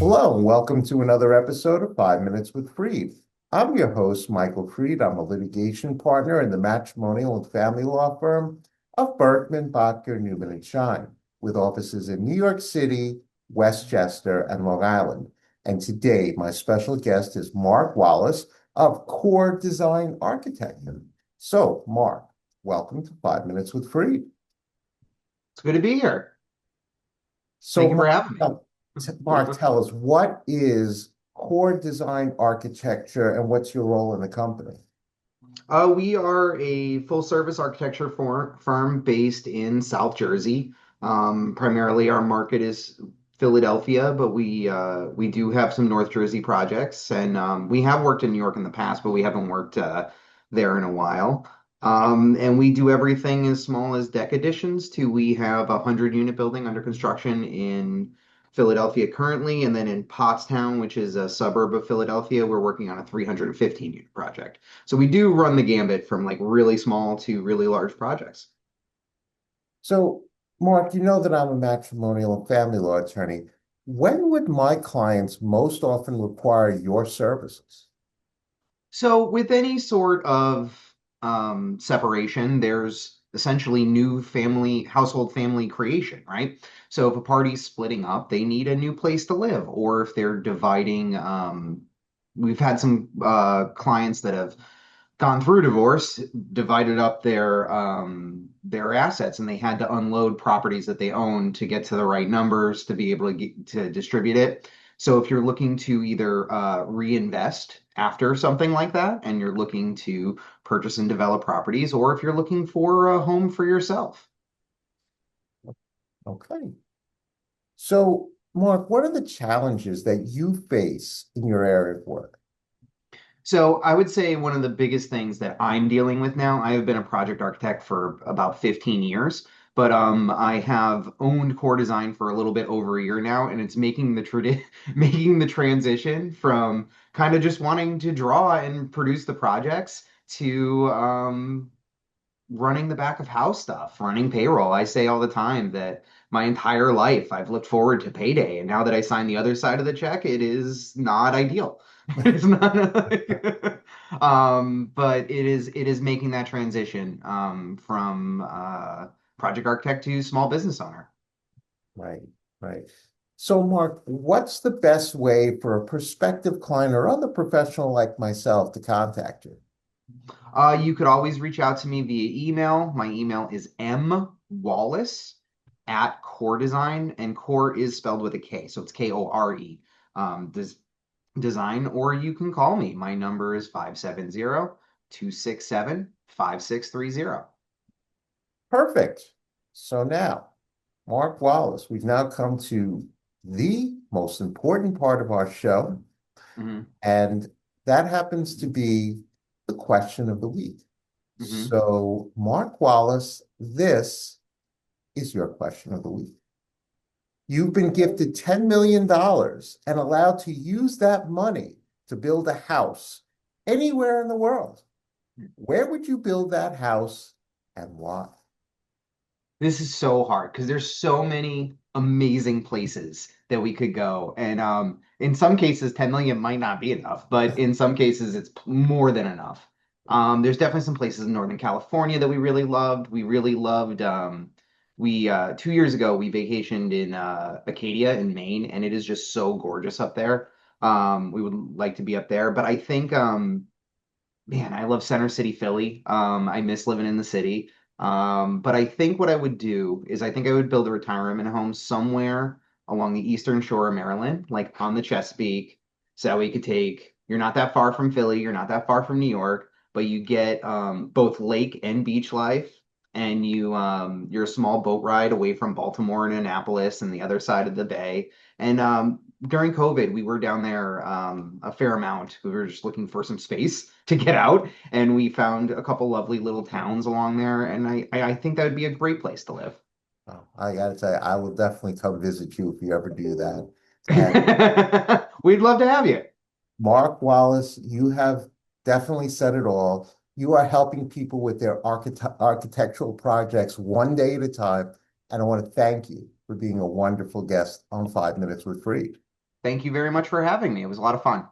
Hello, and welcome to another episode of 5 Minutes with Freed. I'm your host, Michael Freed. I'm a litigation partner in the matrimonial and family law firm of Berkman, Botker, Newman, and Shine, with offices in New York City, Westchester, and Long Island. And today, my special guest is Mark Wallace of Core Design Architecture. So, Mark, welcome to 5 Minutes with Freed. It's good to be here. So, Thank you for Mark, having me. Mark, tell us, what is Core Design Architecture and what's your role in the company? We are a full service architecture firm based in South Jersey. Primarily, our market is Philadelphia, but we do have some North Jersey projects, and we have worked in New York in the past, but we haven't worked there in a while. And we do everything as small as deck additions to we have a 100 unit building under construction in Philadelphia currently, and then in Pottstown, which is a suburb of Philadelphia, we're working on a 315 unit project. So we do run the gambit from like really small to really large projects. So, Mark, you know that I'm a matrimonial and family law attorney. When would my clients most often require your services? So with any sort of separation, there's essentially new household family creation, right? So if a party's splitting up, they need a new place to live, or if they're dividing, we've had some clients that have gone through divorce, divided up their assets, and they had to unload properties that they own to get to the right numbers to be able to distribute it. So if you're looking to either reinvest after something like that, and you're looking to purchase and develop properties, or if you're looking for a home for yourself. Okay. So, Mark, what are the challenges that you face in your area of work? So I would say one of the biggest things that I'm dealing with now, I have been a project architect for about 15 years, but I have owned core design for a little bit over a year now, and it's making making the transition from kind of just wanting to draw and produce the projects to running the back of house stuff, running payroll. I say all the time that my entire life I've looked forward to payday, and now that I sign the other side of the check, it is not ideal. It's not, but it is making that transition from project architect to small business owner. Right, right. So, Mark, what's the best way for a prospective client or other professional like myself to contact you? You could always reach out to me via email. My email is mwallace at Core Design, and Core is spelled with a K, so it's Kore. Design, or you can call me. My number is 570-267-5630. Perfect. So now, Mark Wallace, we've now come to the most important part of our show, Hmm. and that happens to be the question of the week. Hmm. So, Mark Wallace, this is your question of the week. You've been gifted $10 million dollars and allowed to use that money to build a house anywhere in the world. Where would you build that house and why? This is so hard because there's so many amazing places that we could go. And in some cases, 10 million might not be enough, but in some cases, it's more than enough. There's definitely some places in Northern California that we really loved. We really loved, we 2 years ago, we vacationed in Acadia in Maine, and it is just so gorgeous up there. We would like to be up there, but I think man, I love Center City, Philly. I miss living in the city. But I think what I would do is I think I would build a retirement home somewhere along the eastern shore of Maryland, like on the Chesapeake, so that way you could take, you're not that far from Philly, you're not that far from New York, but you get both lake and beach life, and you're a small boat ride away from Baltimore and Annapolis and the other side of the bay. And during COVID, we were down there a fair amount. We were just looking for some space to get out, and we found a couple lovely little towns along there. And I think that would be a great place to live. Oh, I gotta tell you, I will definitely come visit you if you ever do that. And We'd love to have you. Mark Wallace, you have definitely said it all. You are helping people with their architectural projects one day at a time. And I want to thank you for being a wonderful guest on 5 Minutes with Freed. Thank you very much for having me. It was a lot of fun.